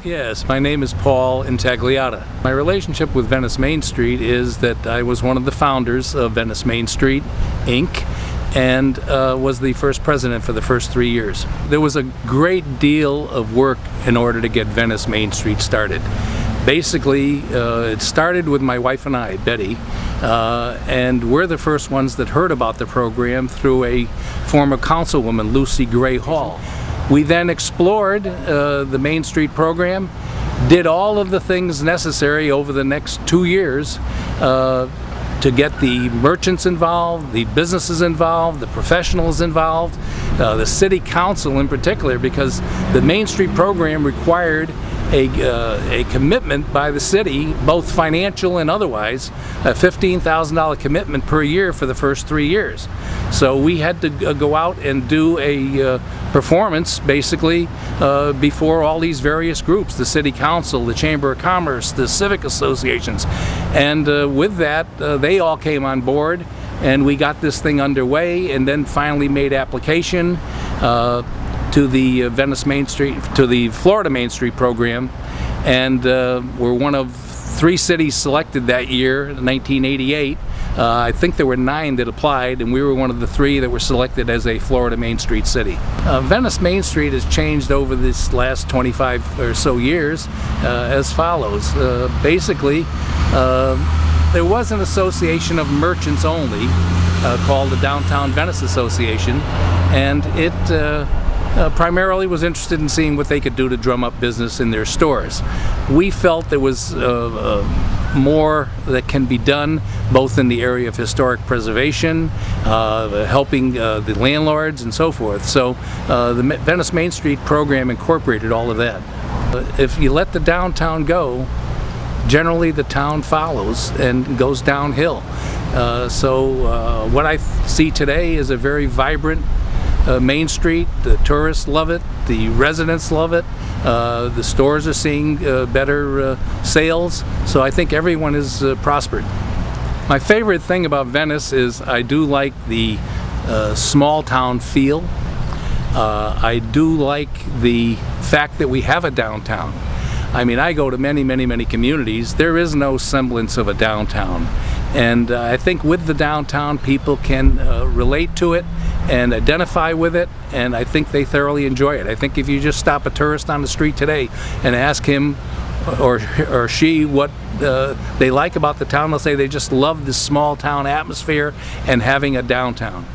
Yes, my name is Paul Intagliata. My relationship with Venice Mainstreet is that I was one of the founders of Venice Mainstreet, Inc., and was the first president for the first 3 years. There was a great deal of work in order to get Venice Mainstreet started. Basically, it started with my wife and I, Betty, and we're the first ones that heard about the program through a former councilwoman, Lucy Gray Hall. We then explored the Main Street program, did all of the things necessary over the next 2 years to get the merchants involved, the businesses involved, the professionals involved, the city council in particular, because the Main Street program required a commitment by the city, both financial and otherwise, a $15,000 commitment per year for the first 3 years. So we had to go out and do a performance basically before all these various groups, the city council, the chamber of commerce, the civic associations, and with that they all came on board and we got this thing underway, and then finally made application to the Venice Mainstreet, to the Florida Main Street program, and we're one of 3 cities selected that year, 1988. I think there were 9 that applied, and we were one of the 3 that were selected as a Florida Main Street city. Venice Main Street has changed over this last 25 or so years as follows. Basically, there was an association of merchants only called the Downtown Venice Association, and it primarily was interested in seeing what they could do to drum up business in their stores. We felt there was more that can be done, both in the area of historic preservation, helping the landlords and so forth. So the Venice Main Street program incorporated all of that. If you let the downtown go, generally the town follows and goes downhill. So what I see today is a very vibrant Main Street. The tourists love it, the residents love it, the stores are seeing better sales, so I think everyone is prospered. My favorite thing about Venice is I do like the small town feel. I do like the fact that we have a downtown. I mean, I go to many communities. There is no semblance of a downtown. And I think with the downtown, people can relate to it and identify with it, and I think they thoroughly enjoy it. I think if you just stop a tourist on the street today and ask him or she what they like about the town, they'll say they just love this small town atmosphere and having a downtown.